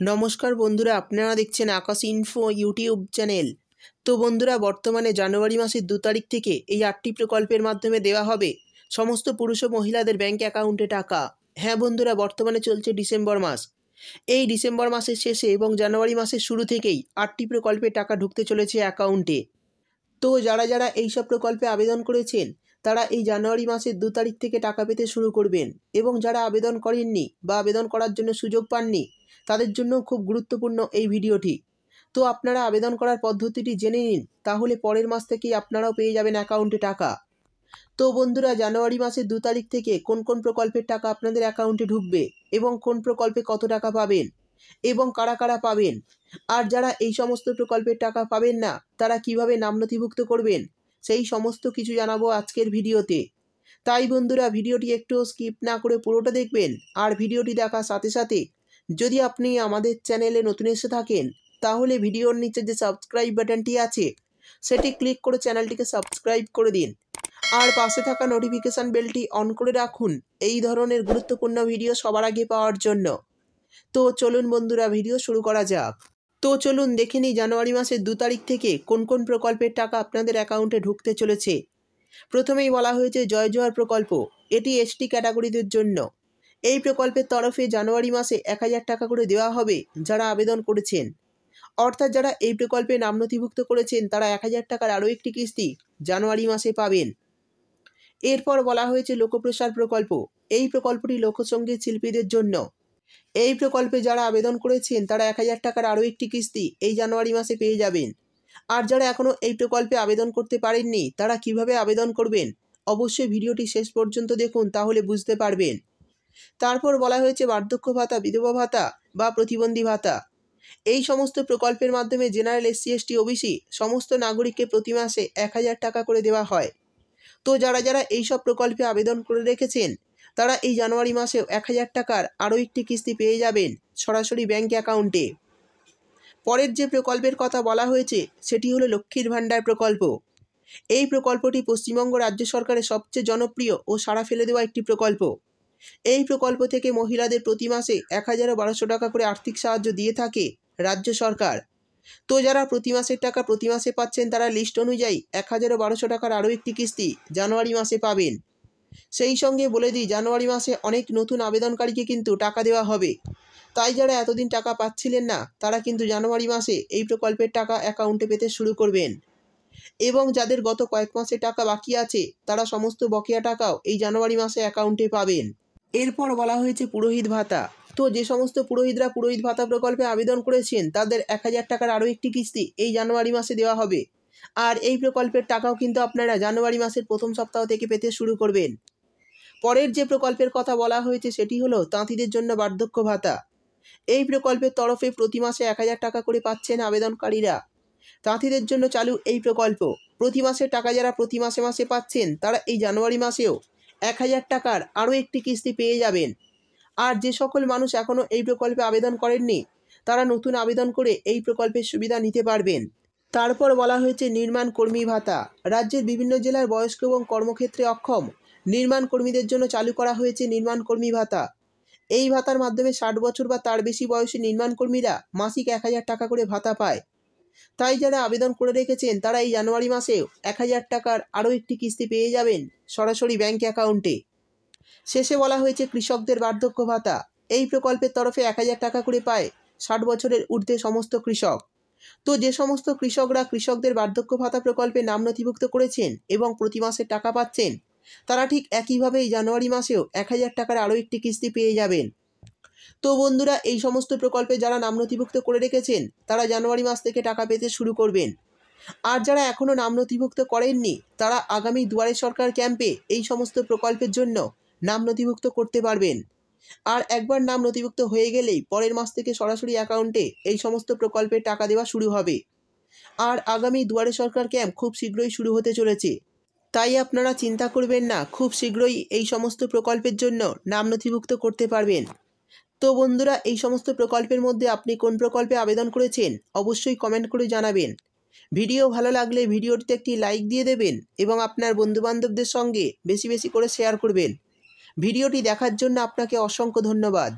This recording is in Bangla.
নমস্কার বন্ধুরা, আপনারা দেখছেন আকাশ ইনফো ইউটিউব চ্যানেল। তো বন্ধুরা, বর্তমানে জানুয়ারি মাসের 2 তারিখ থেকে এই 8টি প্রকল্পের মাধ্যমে দেওয়া হবে সমস্ত পুরুষ ও মহিলাদের ব্যাঙ্ক অ্যাকাউন্টে টাকা। হ্যাঁ বন্ধুরা, বর্তমানে চলছে ডিসেম্বর মাস। এই ডিসেম্বর মাসের শেষে এবং জানুয়ারি মাসের শুরু থেকেই 8টি প্রকল্পে টাকা ঢুকতে চলেছে অ্যাকাউন্টে। তো যারা এইসব প্রকল্পে আবেদন করেছেন তারা এই জানুয়ারি মাসের 2 তারিখ থেকে টাকা পেতে শুরু করবেন, এবং যারা আবেদন করেননি বা আবেদন করার জন্য সুযোগ পাননি তাদের জন্য খুব গুরুত্বপূর্ণ এই ভিডিওটি। তো আপনারা আবেদন করার পদ্ধতিটি জেনে নিন, তাহলে পরের মাস থেকেই আপনারাও পেয়ে যাবেন অ্যাকাউন্টে টাকা। তো বন্ধুরা, জানুয়ারি মাসের 2 তারিখ থেকে কোন কোন প্রকল্পের টাকা আপনাদের অ্যাকাউন্টে ঢুকবে এবং কোন প্রকল্পে কত টাকা পাবেন এবং কারা কারা পাবেন, আর যারা এই সমস্ত প্রকল্পের টাকা পাবেন না তারা কিভাবে নাম নথিভুক্ত করবেন, সেই সমস্ত কিছু জানাবো আজকের ভিডিওতে। তাই বন্ধুরা, ভিডিওটি একটু স্কিপ না করে পুরোটা দেখবেন। আর ভিডিওটি দেখার সাথে সাথে যদি আপনি আমাদের চ্যানেলে নতুন এসে থাকেন তাহলে ভিডিওর নিচে যে সাবস্ক্রাইব বাটনটি আছে সেটি ক্লিক করে চ্যানেলটিকে সাবস্ক্রাইব করে দিন, আর পাশে থাকা নোটিফিকেশান বেলটি অন করে রাখুন এই ধরনের গুরুত্বপূর্ণ ভিডিও সবার আগে পাওয়ার জন্য। তো চলুন বন্ধুরা, ভিডিও শুরু করা যাক। তো চলুন দেখে নিই জানুয়ারি মাসের 2 তারিখ থেকে কোন কোন প্রকল্পের টাকা আপনাদের অ্যাকাউন্টে ঢুকতে চলেছে। প্রথমেই বলা হয়েছে জয় জোহার প্রকল্প। এটি এসটি ক্যাটাগরিদের জন্য। এই প্রকল্পের তরফে জানুয়ারি মাসে 1000 টাকা করে দেওয়া হবে যারা আবেদন করেছেন। অর্থাৎ যারা এই প্রকল্পে নাম নথিভুক্ত করেছেন তারা 1000 টাকার আরও একটি কিস্তি জানুয়ারি মাসে পাবেন। এরপর বলা হয়েছে লোকপ্রসার প্রকল্প। এই প্রকল্পটি লোকসঙ্গীত শিল্পীদের জন্য। এই প্রকল্পে যারা আবেদন করেছেন তারা 1000 টাকার আরও একটি কিস্তি এই জানুয়ারি মাসে পেয়ে যাবেন। আর যারা এখনও এই প্রকল্পে আবেদন করতে পারেননি তারা কিভাবে আবেদন করবেন অবশ্যই ভিডিওটি শেষ পর্যন্ত দেখুন, তাহলে বুঝতে পারবেন। তারপর বলা হয়েছে বার্ধক্য ভাতা, বিধবা ভাতা বা প্রতিবন্ধী ভাতা। এই সমস্ত প্রকল্পের মাধ্যমে জেনারেল, এসসি, এসটি, ওবিসি সমস্ত নাগরিককে প্রতি মাসে 1000 টাকা করে দেওয়া হয়। তো যারা এইসব প্রকল্পে আবেদন করে রেখেছেন তারা এই জানুয়ারি মাসেও 1000 টাকার আরও একটি কিস্তি পেয়ে যাবেন সরাসরি ব্যাঙ্ক অ্যাকাউন্টে। পরের যে প্রকল্পের কথা বলা হয়েছে সেটি হলো লক্ষ্মীর ভাণ্ডার প্রকল্প। এই প্রকল্পটি পশ্চিমবঙ্গ রাজ্য সরকারের সবচেয়ে জনপ্রিয় ও সাড়া ফেলে দেওয়া একটি প্রকল্প। এই প্রকল্প থেকে মহিলাদের প্রতি মাসে 1000-1200 টাকা করে আর্থিক সাহায্য দিয়ে থাকে রাজ্য সরকার। তো যারা প্রতি মাসের টাকা প্রতি মাসে পাচ্ছেন তারা লিস্ট অনুযায়ী 1000-1200 টাকার আরও একটি কিস্তি জানুয়ারি মাসে পাবেন। সেই সঙ্গে বলে দিই, জানুয়ারি মাসে অনেক নতুন আবেদনকারীকে কিন্তু টাকা দেওয়া হবে। তাই যারা এতদিন টাকা পাচ্ছিলেন না তারা কিন্তু জানুয়ারি মাসে এই প্রকল্পের টাকা অ্যাকাউন্টে পেতে শুরু করবেন, এবং যাদের গত কয়েক মাসে টাকা বাকি আছে তারা সমস্ত বকেয়া টাকাও এই জানুয়ারি মাসে অ্যাকাউন্টে পাবেন। এরপর বলা হয়েছে পুরোহিত ভাতা। তো যে সমস্ত পুরোহিতরা পুরোহিত ভাতা প্রকল্পে আবেদন করেছেন তাদের 1000 টাকার আরও একটি কিস্তি এই জানুয়ারি মাসে দেওয়া হবে। আর এই প্রকল্পের টাকাও কিন্তু আপনারা জানুয়ারি মাসের প্রথম সপ্তাহ থেকে পেতে শুরু করবেন। পরের যে প্রকল্পের কথা বলা হয়েছে সেটি হলো তাঁতিদের জন্য বার্ধক্য ভাতা। এই প্রকল্পের তরফে প্রতি মাসে 1000 টাকা করে পাচ্ছেন আবেদনকারীরা। তাঁতিদের জন্য চালু এই প্রকল্প। প্রতি মাসের টাকা যারা প্রতি মাসে মাসে পাচ্ছেন তারা এই জানুয়ারি মাসেও 1000 টাকার আরও একটি কিস্তি পেয়ে যাবেন। আর যে সকল মানুষ এখনও এই প্রকল্পে আবেদন করেননি তারা নতুন আবেদন করে এই প্রকল্পের সুবিধা নিতে পারবেন। তারপর বলা হয়েছে নির্মাণ কর্মী ভাতা। রাজ্যের বিভিন্ন জেলার বয়স্ক এবং কর্মক্ষেত্রে অক্ষম নির্মাণ কর্মীদের জন্য চালু করা হয়েছে নির্মাণ কর্মী ভাতা। এই ভাতার মাধ্যমে 60 বছর বা তার বেশি বয়সী নির্মাণ কর্মীরা মাসিক 1000 টাকা করে ভাতা পায়। তাই যারা আবেদন করে রেখেছেন তারা এই জানুয়ারি মাসেও 1000 টাকার আরও একটি কিস্তি পেয়ে যাবেন সরাসরি ব্যাঙ্ক অ্যাকাউন্টে। শেষে বলা হয়েছে কৃষকদের বার্ধক্য ভাতা। এই প্রকল্পের তরফে 1000 টাকা করে পায় 60 বছরের ঊর্ধ্বে সমস্ত কৃষক। তো যে সমস্ত কৃষকরা কৃষকদের বার্ধক্য ভাতা প্রকল্পে নাম নথিভুক্ত করেছেন এবং প্রতি মাসে টাকা পাচ্ছেন তারা ঠিক একইভাবে এই জানুয়ারি মাসেও 1000 টাকার আরও একটি কিস্তি পেয়ে যাবেন। তো বন্ধুরা, এই সমস্ত প্রকল্পে যারা নাম নথিভুক্ত করে রেখেছেন তারা জানুয়ারি মাস থেকে টাকা পেতে শুরু করবেন। আর যারা এখনও নাম নথিভুক্ত করেননি তারা আগামী দুয়ারে সরকার ক্যাম্পে এই সমস্ত প্রকল্পের জন্য নাম নথিভুক্ত করতে পারবেন। আর একবার নাম নথিভুক্ত হয়ে গেলেই পরের মাস থেকে সরাসরি অ্যাকাউন্টে এই সমস্ত প্রকল্পের টাকা দেওয়া শুরু হবে। আর আগামী দুয়ারে সরকার ক্যাম্প খুব শীঘ্রই শুরু হতে চলেছে। তাই আপনারা চিন্তা করবেন না, খুব শীঘ্রই এই সমস্ত প্রকল্পের জন্য নাম নথিভুক্ত করতে পারবেন। তো বন্ধুরা, এই সমস্ত প্রকল্পের মধ্যে আপনি কোন প্রকল্পে আবেদন করেছেন অবশ্যই কমেন্ট করে জানাবেন। ভিডিও ভালো লাগলে ভিডিওটিতে একটি লাইক দিয়ে দেবেন এবং আপনার বন্ধুবান্ধবদের সঙ্গে বেশি বেশি করে শেয়ার করবেন। ভিডিওটি দেখার জন্য আপনাকে অসংখ্য ধন্যবাদ।